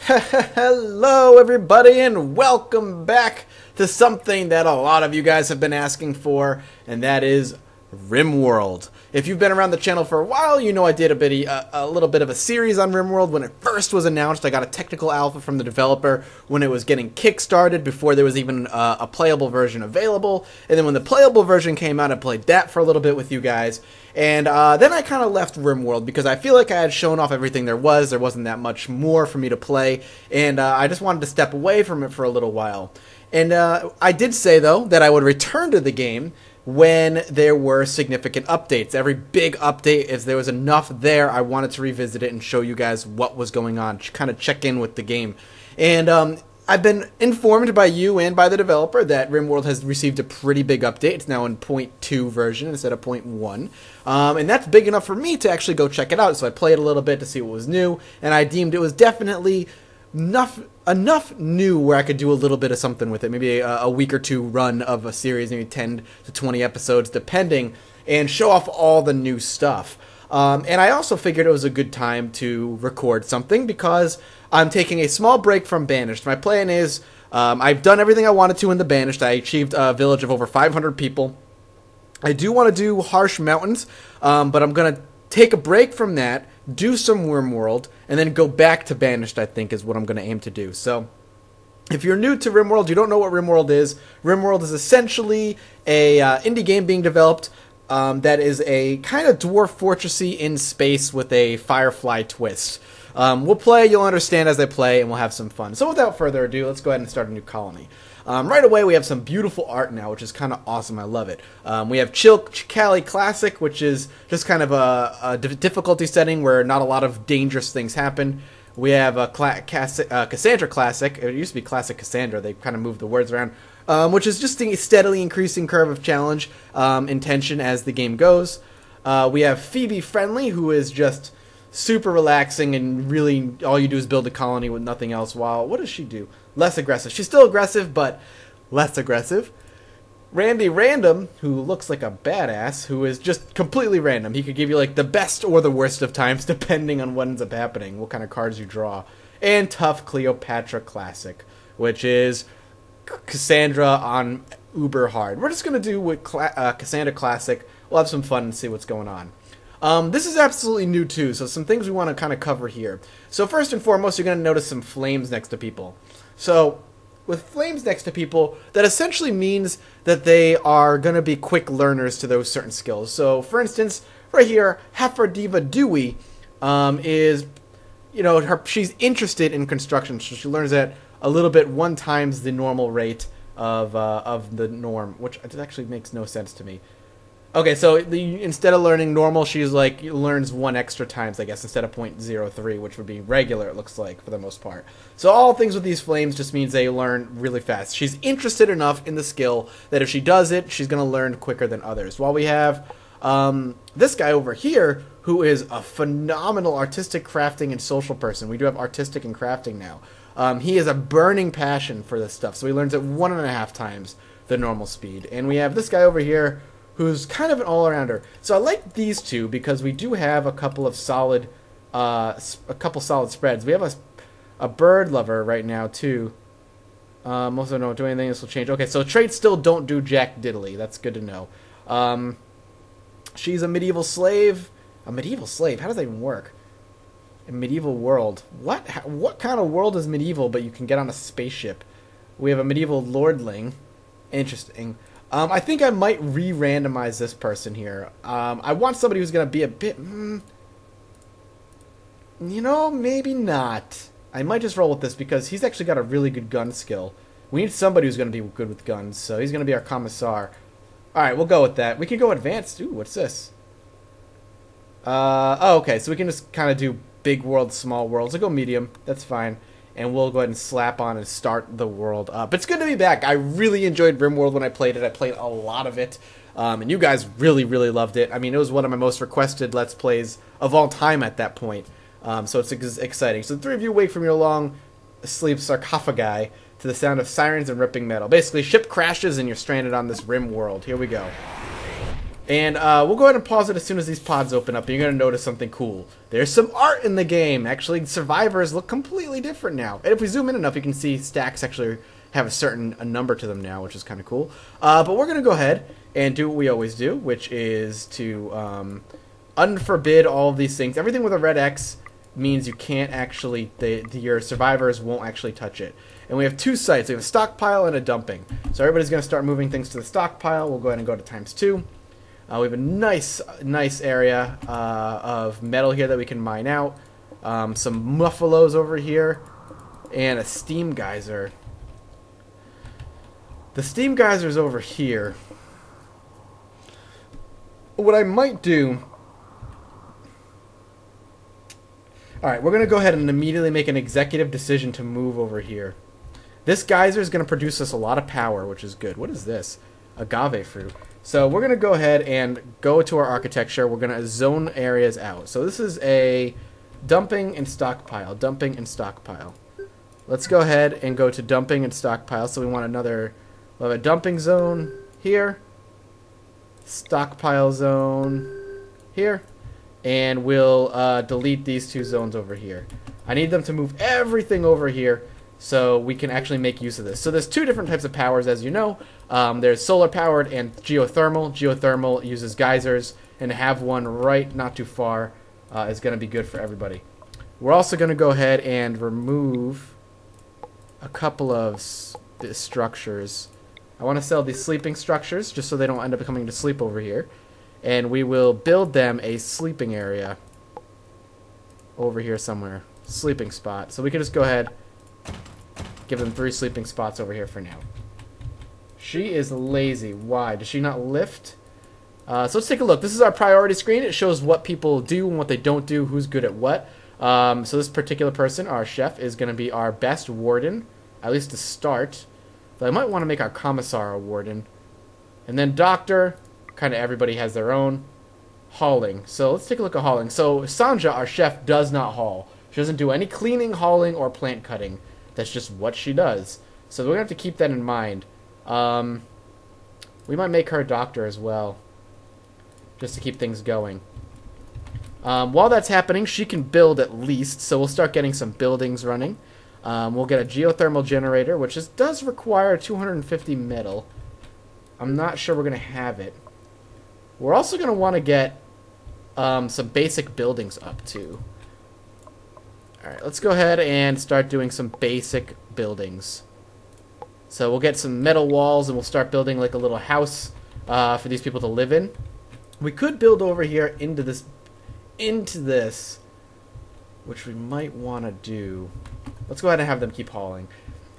Hello everybody and welcome back to something that a lot of you guys have been asking for, and that is Rimworld. If you've been around the channel for a while, you know I did a little bit of a series on Rimworld when it first was announced. I got a technical alpha from the developer when it was getting kickstarted before there was even a playable version available, and then when the playable version came out I played that for a little bit with you guys. And then I kind of left Rimworld because I feel like I had shown off everything there was. There wasn't that much more for me to play, and I just wanted to step away from it for a little while. And I did say, though, that I would return to the game when there were significant updates. Every big update, if there was enough there, I wanted to revisit it and show you guys what was going on, kind of check in with the game. And I've been informed by you and by the developer that Rimworld has received a pretty big update. It's now in 0.2 version instead of 0.1. And that's big enough for me to actually go check it out. So I played a little bit to see what was new, and I deemed it was definitely enough new where I could do a little bit of something with it. Maybe a week or two run of a series, maybe 10 to 20 episodes, depending, and show off all the new stuff. And I also figured it was a good time to record something because I'm taking a small break from Banished. My plan is, I've done everything I wanted to in the Banished. I achieved a village of over 500 people. I do want to do Harsh Mountains, but I'm going to take a break from that, do some Rimworld, and then go back to Banished, I think, is what I'm going to aim to do. So, if you're new to Rimworld, you don't know what Rimworld is essentially a indie game being developed that is a kind of Dwarf Fortress-y in space with a Firefly twist. We'll play, you'll understand as I play, and we'll have some fun. So without further ado, let's go ahead and start a new colony. Right away, we have some beautiful art now, which is kind of awesome. I love it. We have Chicali Classic, which is just kind of a difficulty setting where not a lot of dangerous things happen. We have a Cassandra Classic. It used to be Classic Cassandra. They kind of moved the words around. Which is just a steadily increasing curve of challenge in tension as the game goes. We have Phoebe Friendly, who is just super relaxing and really all you do is build a colony with nothing else. While, what does she do? Less aggressive. She's still aggressive, but less aggressive. Randy Random, who looks like a badass, who is just completely random. He could give you like the best or the worst of times depending on what ends up happening, what kind of cards you draw. And Tough Cleopatra Classic, which is Cassandra on uber hard. We're just going to do with Cassandra Classic. We'll have some fun and see what's going on. This is absolutely new too, so some things we want to kind of cover here. So first and foremost, you're going to notice some flames next to people. So with flames next to people, that essentially means that they are going to be quick learners to those certain skills. So for instance, right here, Heifer Diva Dewey is, you know, she's interested in construction, so she learns that a little bit 1 times the normal rate of the norm, which actually makes no sense to me. Okay, so instead of learning normal, she's like learns 1 extra times, I guess, instead of 0.03, which would be regular, it looks like, for the most part. So all things with these flames just means they learn really fast. She's interested enough in the skill that if she does it, she's going to learn quicker than others. While we have this guy over here, who is a phenomenal artistic crafting and social person. We do have artistic and crafting now. He has a burning passion for this stuff, so he learns at 1.5 times the normal speed. And we have this guy over here, who's kind of an all-arounder. So I like these two because we do have a couple of solid, spreads. We have a bird lover right now too. Also don't do anything. This will change. Okay, so traits still don't do jack diddly. That's good to know. She's a medieval slave. A medieval slave? How does that even work? A medieval world. What kind of world is medieval, but you can get on a spaceship? We have a medieval lordling. Interesting. I think I might re-randomize this person here. I want somebody who's going to be a bit... you know, maybe not. I might just roll with this because he's actually got a really good gun skill. We need somebody who's going to be good with guns, so he's going to be our commissar. Alright, we'll go with that. We can go advanced. Ooh, what's this? Oh, okay, so we can just kind of do big world, small world. So go medium. That's fine. And we'll go ahead and slap on and start the world up. It's good to be back. I really enjoyed Rimworld when I played it. I played a lot of it. And you guys really, really loved it. I mean, it was one of my most requested Let's Plays of all time at that point. So it's exciting. So the 3 of you wake from your long sleep sarcophagi to the sound of sirens and ripping metal. Basically, ship crashes and you're stranded on this Rimworld. Here we go. And we'll go ahead and pause it as soon as these pods open up, and you're going to notice something cool. There's some art in the game. Actually, survivors look completely different now. And if we zoom in enough, you can see stacks actually have a number to them now, which is kind of cool. But we're going to go ahead and do what we always do, which is to unforbid all of these things. Everything with a red X means you can't actually, your survivors won't actually touch it. And we have two sites. We have a stockpile and a dumping. So everybody's going to start moving things to the stockpile. We'll go ahead and go to ×2. We have a nice area of metal here that we can mine out. Some muffalos over here. And a steam geyser. The steam geyser's over here. What I might do... Alright, we're going to go ahead and immediately make an executive decision to move over here. This geyser is going to produce us a lot of power, which is good. What is this? Agave fruit. So we're going to go ahead and go to our architecture. We're going to zone areas out. So this is a dumping and stockpile. Dumping and stockpile. Let's go ahead and go to dumping and stockpile. So we want we'll have a dumping zone here. Stockpile zone here. And we'll delete these two zones over here. I need them to move everything over here so we can actually make use of this. So there's two different types of powers, as you know. There's solar powered and geothermal. Geothermal uses geysers, and to have one right not too far is going to be good for everybody. We're also going to go ahead and remove a couple of structures. I want to sell these sleeping structures just so they don't end up coming to sleep over here. And we will build them a sleeping area over here somewhere. Sleeping spot. So we can just go ahead, give them 3 sleeping spots over here for now. She is lazy. Why? Does she not lift? So let's take a look. This is our priority screen. It shows what people do and what they don't do, who's good at what. So this particular person, our chef, is going to be our best warden, at least to start. But I might want to make our commissar a warden. And then doctor, kind of everybody has their own. Hauling. So let's take a look at hauling. So Sanja, our chef, does not haul. She doesn't do any cleaning, hauling, or plant cutting. That's just what she does. So we're going to have to keep that in mind. We might make her a doctor as well, just to keep things going. While that's happening, she can build at least, so we'll start getting some buildings running. We'll get a geothermal generator, which does require 250 metal. I'm not sure we're going to have it. We're also going to want to get some basic buildings up, too. Alright, let's go ahead and start doing some basic buildings. So we'll get some metal walls, and we'll start building like a little house for these people to live in. We could build over here into this, which we might want to do. Let's go ahead and have them keep hauling.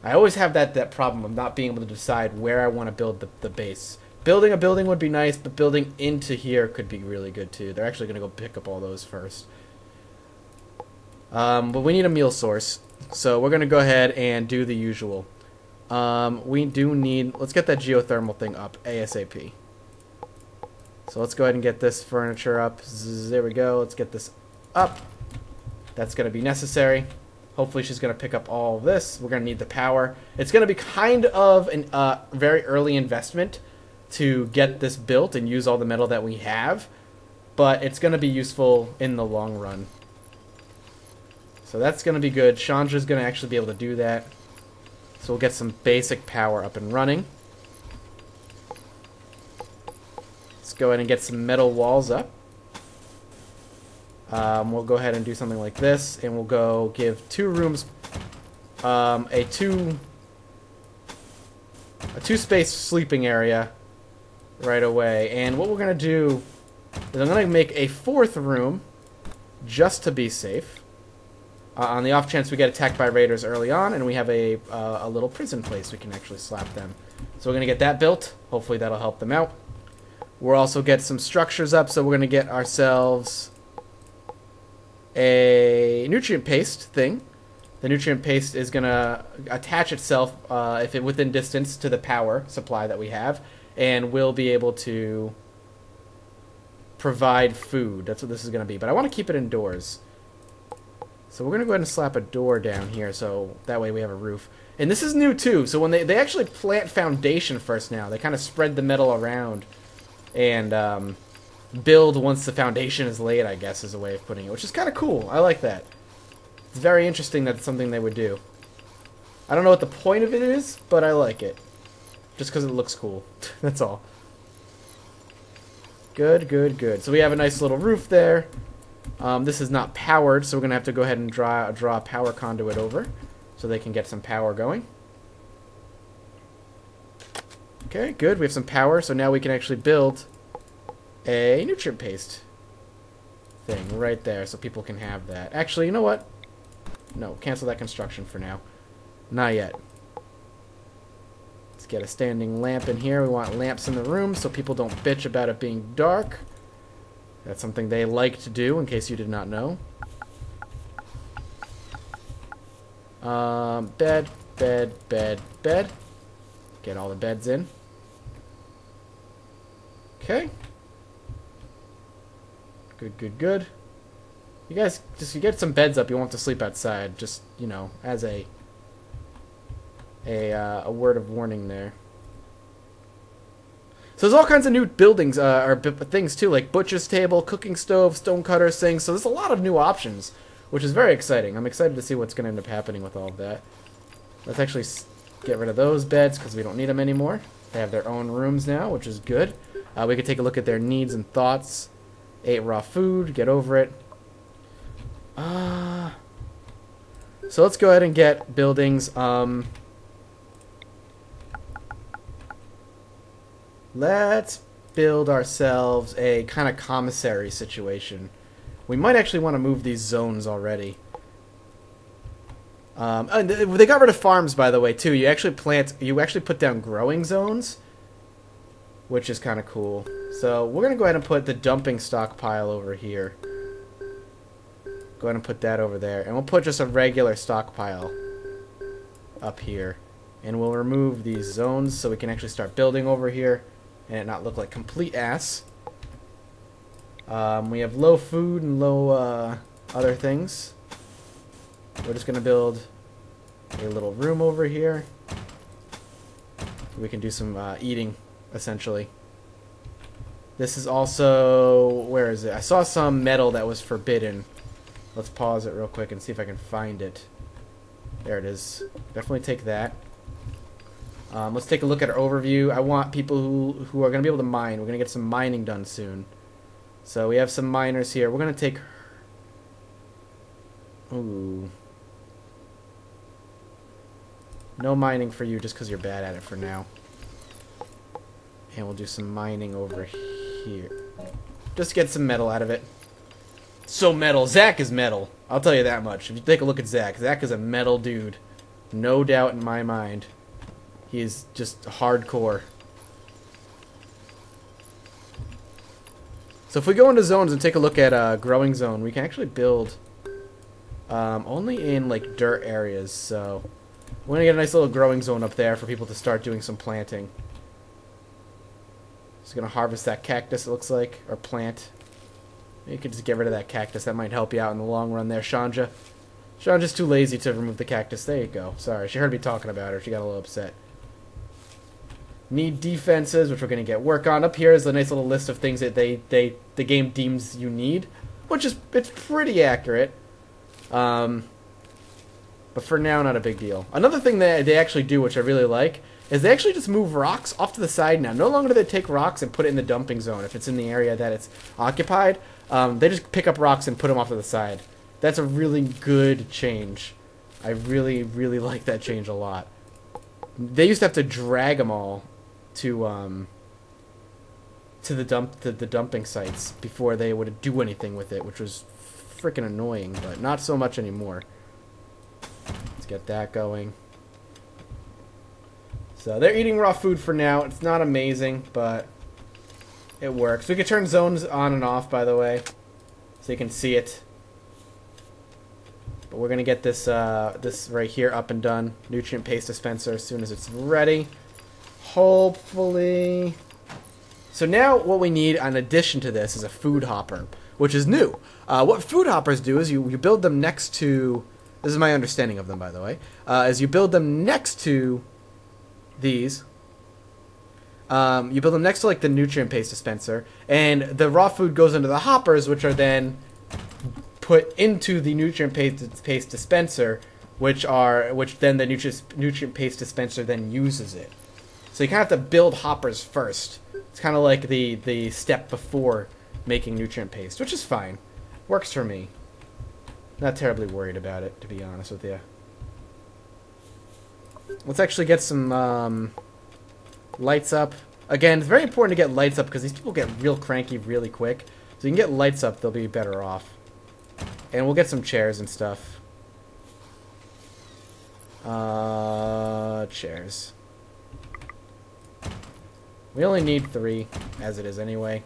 I always have that problem of not being able to decide where I want to build the base. Building a building would be nice, but building into here could be really good too. They're actually going to go pick up all those first. But we need a meal source, so we're going to go ahead and do the usual. We do need... Let's get that geothermal thing up ASAP. So let's go ahead and get this furniture up. There we go. Let's get this up. That's going to be necessary. Hopefully she's going to pick up all of this. We're going to need the power. It's going to be kind of a very early investment to get this built and use all the metal that we have. But it's going to be useful in the long run. So that's going to be good. Chandra's going to actually be able to do that. So we'll get some basic power up and running. Let's go ahead and get some metal walls up. We'll go ahead and do something like this, and we'll go give 2 rooms a two-space sleeping area right away. And what we're going to do is I'm going to make a 4th room just to be safe. On the off chance we get attacked by raiders early on, and we have a little prison place we can actually slap them. So we're going to get that built. Hopefully that'll help them out. We'll also get some structures up, so we're going to get ourselves a nutrient paste thing. The nutrient paste is going to attach itself, if it within distance, to the power supply that we have, and we'll be able to provide food. That's what this is going to be. But I want to keep it indoors. So we're going to go ahead and slap a door down here, so that way we have a roof. And this is new too, so when they actually plant foundation first now. They kind of spread the metal around. and build once the foundation is laid, I guess is a way of putting it, which is kind of cool. I like that. It's very interesting that it's something they would do. I don't know what the point of it is, but I like it. Just because it looks cool. That's all. Good, good, good. So we have a nice little roof there. This is not powered, so we're going to have to go ahead and draw a power conduit over so they can get some power going. Okay, good. We have some power, so now we can actually build a nutrient paste thing right there so people can have that. Actually, you know what? No, cancel that construction for now. Not yet. Let's get a standing lamp in here. We want lamps in the room so people don't bitch about it being dark. That's something they like to do, in case you did not know. Bed, bed, bed, bed. Get all the beds in. Okay. Good, good, good. You guys, you get some beds up, you won't have to sleep outside. Just, you know, as a word of warning there. So there's all kinds of new buildings, or things too, like butcher's table, cooking stove, stone cutter things. So there's a lot of new options, which is very exciting. I'm excited to see what's going to end up happening with all of that. Let's actually get rid of those beds because we don't need them anymore. They have their own rooms now, which is good. We could take a look at their needs and thoughts. Ate raw food, get over it. So let's go ahead and get buildings. Let's build ourselves a kind of commissary situation. We might actually want to move these zones already. And they got rid of farms, by the way, too. You actually put down growing zones, which is kind of cool. So we're going to go ahead and put the dumping stockpile over here. Go ahead and put that over there. And we'll put just a regular stockpile up here. And we'll remove these zones so we can actually start building over here and it not look like complete ass. We have low food and low other things. We're just going to build a little room over here. We can do some eating, essentially. This is also... where is it? I saw some metal that was forbidden. Let's pause it real quick and see if I can find it. There it is. Definitely take that. Let's take a look at our overview. I want people who are going to be able to mine. We're going to get some mining done soon. So we have some miners here. We're going to take... ooh. No mining for you just because you're bad at it for now. And we'll do some mining over here. Just get some metal out of it. So metal. Zach is metal. I'll tell you that much. If you take a look at Zach, Zach is a metal dude. No doubt in my mind. He is just hardcore. So if we go into zones and take a look at a growing zone, we can actually build only in like dirt areas. So we're going to get a nice little growing zone up there for people to start doing some planting. Just going to harvest that cactus, it looks like, or plant. You could just get rid of that cactus. That might help you out in the long run there, Shanja. Shanja's too lazy to remove the cactus. There you go. Sorry, she heard me talking about her. She got a little upset. Need defenses, which we're going to get work on. Up here is a nice little list of things that the game deems you need, which is it's pretty accurate. But for now, not a big deal. Another thing that they actually do, which I really like, is they actually just move rocks off to the side now. No longer do they take rocks and put it in the dumping zone if it's in the area that it's occupied. They just pick up rocks and put them off to the side. That's a really good change. I really, really like that change a lot. They used to have to drag them all to the dumping sites before they would do anything with it, which was freaking annoying, but not so much anymore. Let's get that going. So they're eating raw food for now. It's not amazing, but it works. We can turn zones on and off, by the way, so you can see it. But we're gonna get this this right here up and done. Nutrient paste dispenser as soon as it's ready. Hopefully. So now what we need in addition to this is a food hopper, which is new. What food hoppers do is you build them next to... This is my understanding of them, by the way. Is you build them next to these. You build them next to like the nutrient paste dispenser, and the raw food goes into the hoppers, which are then put into the nutrient paste dispenser, which then the nutrient paste dispenser then uses it. So you kind of have to build hoppers first. It's kind of like the step before making nutrient paste, which is fine. Works for me. Not terribly worried about it, to be honest with you. Let's actually get some lights up. Again, it's very important to get lights up because these people get real cranky really quick. So you can get lights up, they'll be better off. And we'll get some chairs and stuff. Chairs. We only need 3, as it is anyway.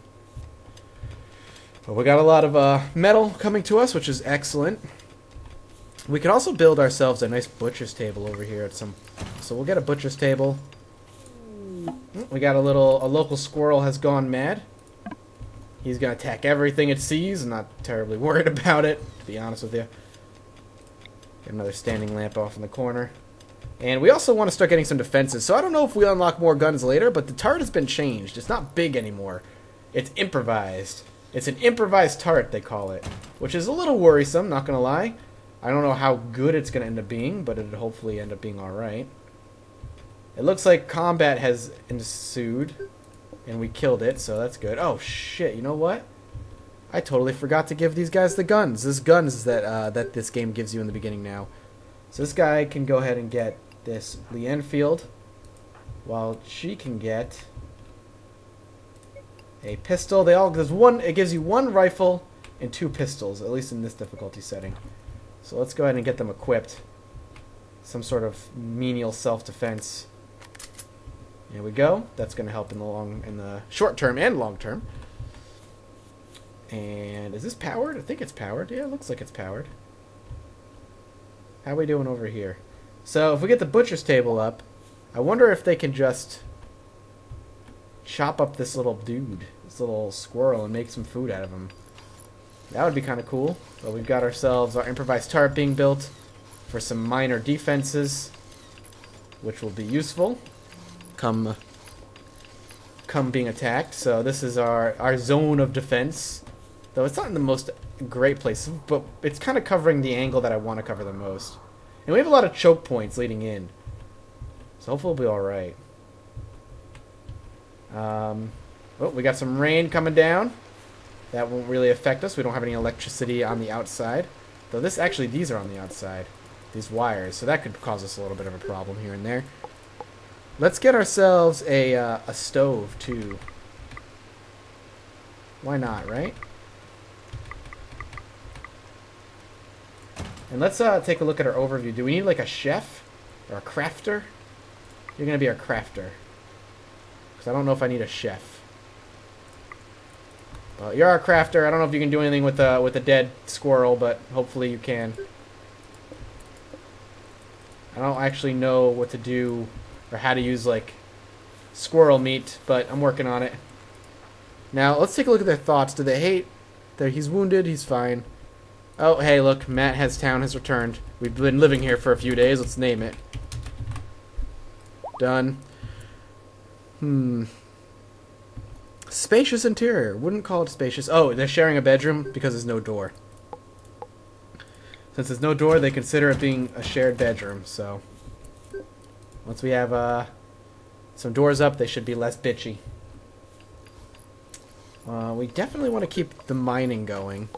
But we got a lot of metal coming to us, which is excellent. We could also build ourselves a nice butcher's table over here at some. So we'll get a butcher's table. We got a local squirrel has gone mad. He's gonna attack everything it sees. I'm not terribly worried about it, to be honest with you. Get another standing lamp off in the corner. And we also want to start getting some defenses. So I don't know if we unlock more guns later, but the turret has been changed. It's not big anymore. It's improvised. It's an improvised turret, they call it. Which is a little worrisome, not gonna lie. I don't know how good it's gonna end up being, but it'll hopefully end up being alright. It looks like combat has ensued. And we killed it, so that's good. Oh shit, you know what? I totally forgot to give these guys the guns. There's guns that this game gives you in the beginning now. So this guy can go ahead and get this Lee Enfield, while she can get a pistol. It gives you 1 rifle and 2 pistols, at least in this difficulty setting. So let's go ahead and get them equipped. Some sort of menial self-defense. There we go. That's going to help in the short term and long term. And is this powered? I think it's powered. Yeah, it looks like it's powered. How are we doing over here? So if we get the butcher's table up, I wonder if they can just chop up this little dude, this little squirrel, and make some food out of him. That would be kind of cool. But we've got ourselves our improvised turret being built for some minor defenses, which will be useful come being attacked. So this is our zone of defense. Though it's not in the most great place, but it's kind of covering the angle that I want to cover the most. And we have a lot of choke points leading in. So hopefully we'll be alright. Oh, we got some rain coming down. That won't really affect us. We don't have any electricity on the outside. Though these are on the outside. These wires. So that could cause us a little bit of a problem here and there. Let's get ourselves a stove, too. Why not, right? And let's take a look at our overview. Do we need like a chef or a crafter? You're going to be our crafter. Because I don't know if I need a chef. Well, you're our crafter. I don't know if you can do anything with a dead squirrel, but hopefully you can. I don't actually know what to do or how to use like squirrel meat, but I'm working on it. Now, let's take a look at their thoughts. Do they hate that he's wounded? He's fine. Oh, hey, look, Town has returned. We've been living here for a few days. Let's name it. Done. Spacious interior. Wouldn't call it spacious. Oh, they're sharing a bedroom because there's no door. Since there's no door, they consider it being a shared bedroom, so once we have some doors up, they should be less bitchy. We definitely want to keep the mining going.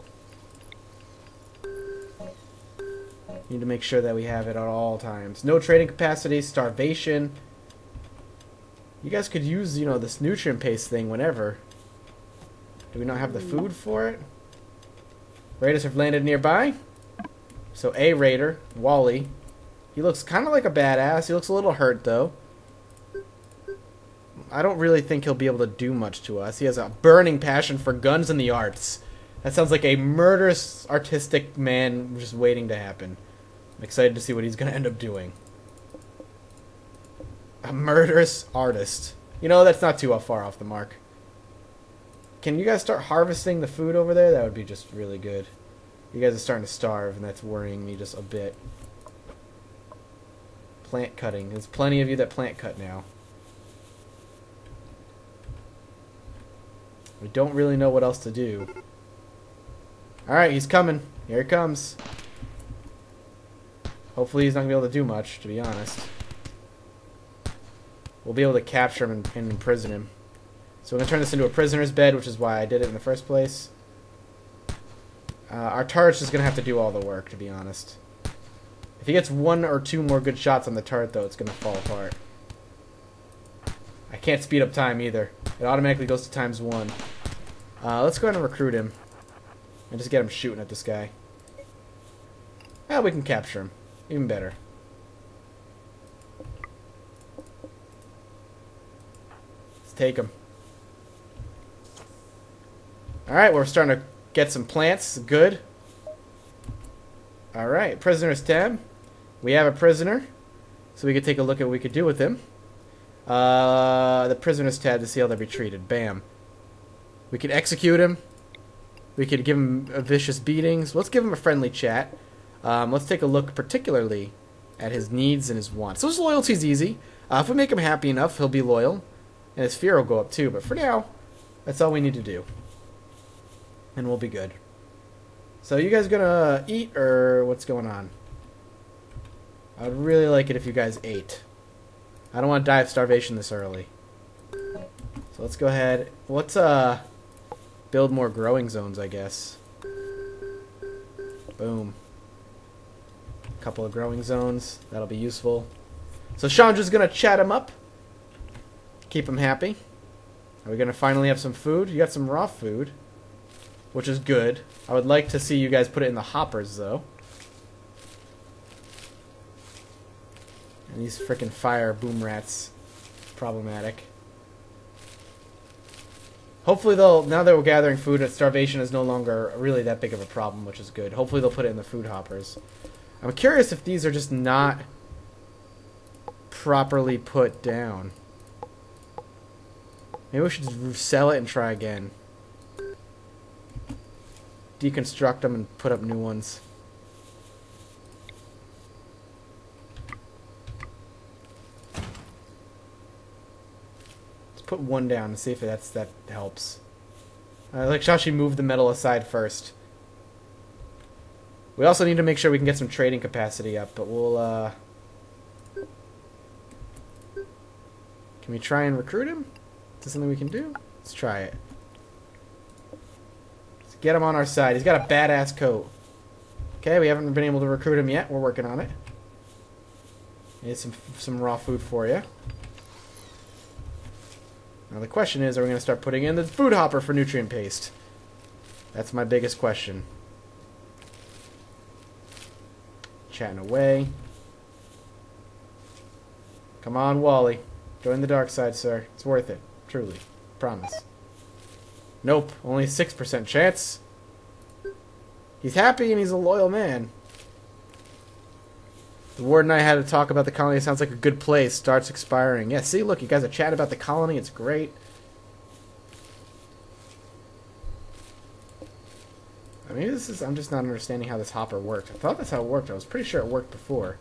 Need to make sure that we have it at all times. No trading capacity, starvation. You guys could use, you know, this nutrient paste thing whenever. Do we not have the food for it? Raiders have landed nearby. So a raider, Wally. He looks kind of like a badass. He looks a little hurt, though. I don't really think he'll be able to do much to us. He has a burning passion for guns and the arts. That sounds like a murderous, artistic man just waiting to happen. I'm excited to see what he's going to end up doing. A murderous artist. You know, that's not too far off the mark. Can you guys start harvesting the food over there? That would be just really good. You guys are starting to starve, and that's worrying me just a bit. Plant cutting. There's plenty of you that plant cut now. We don't really know what else to do. Alright, he's coming. Here he comes. Hopefully he's not going to be able to do much, to be honest. We'll be able to capture him and imprison him. So we're going to turn this into a prisoner's bed, which is why I did it in the first place. Our turret's just going to have to do all the work, to be honest. If he gets 1 or 2 more good shots on the turret, though, it's going to fall apart. I can't speed up time, either. It automatically goes to ×1. Let's go ahead and recruit him. And just get him shooting at this guy. Well, we can capture him. Even better. Let's take him. Alright, we're starting to get some plants. Good. Alright, prisoner's tab. We have a prisoner. So we can take a look at what we could do with him. The prisoner's tab to see how they'll be treated. Bam. We could execute him. We could give him vicious beatings. Let's give him a friendly chat. Let's take a look particularly at his needs and his wants. So his loyalty's easy. If we make him happy enough, he'll be loyal. And his fear will go up too. But for now, that's all we need to do. And we'll be good. So you guys gonna eat, or what's going on? I would really like it if you guys ate. I don't want to die of starvation this early. So let's go ahead. Let's build more growing zones, I guess. Boom. A couple of growing zones. That'll be useful. So Chandra's gonna chat him up. Keep him happy. Are we gonna finally have some food? You got some raw food, which is good. I would like to see you guys put it in the hoppers, though. And these frickin' fire boom rats. Problematic. Hopefully they'll, now that we're gathering food, starvation is no longer really that big of a problem, which is good. Hopefully they'll put it in the food hoppers. I'm curious if these are just not properly put down. Maybe we should sell it and try again. Deconstruct them and put up new ones. Let's put one down and see if that helps. Like Shashi moved the metal aside first. We also need to make sure we can get some trading capacity up, but we'll can we try and recruit him? Is this something we can do? Let's try it. Let's get him on our side. He's got a badass coat. Okay, we haven't been able to recruit him yet. We're working on it. Here's some raw food for you. Now the question is, are we going to start putting in the food hopper for nutrient paste? That's my biggest question. Chatting away. Come on, Wally. Join the dark side, sir. It's worth it. Truly. Promise. Nope. Only 6% chance. He's happy and he's a loyal man. The Ward and I had to talk about the colony. It sounds like a good place. Starts expiring. Yeah, see, look, you guys are chatting about the colony. It's great. I mean, I'm just not understanding how this hopper worked. I thought that's how it worked. I was pretty sure it worked before.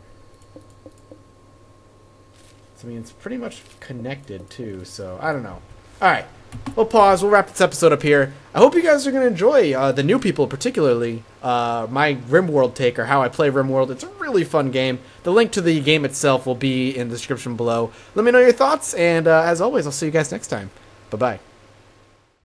So, I mean, it's pretty much connected, too, so I don't know. Alright, we'll pause. We'll wrap this episode up here. I hope you guys are going to enjoy, the new people particularly, my Rimworld take, or how I play Rimworld. It's a really fun game. The link to the game itself will be in the description below. Let me know your thoughts, and as always, I'll see you guys next time. Bye-bye.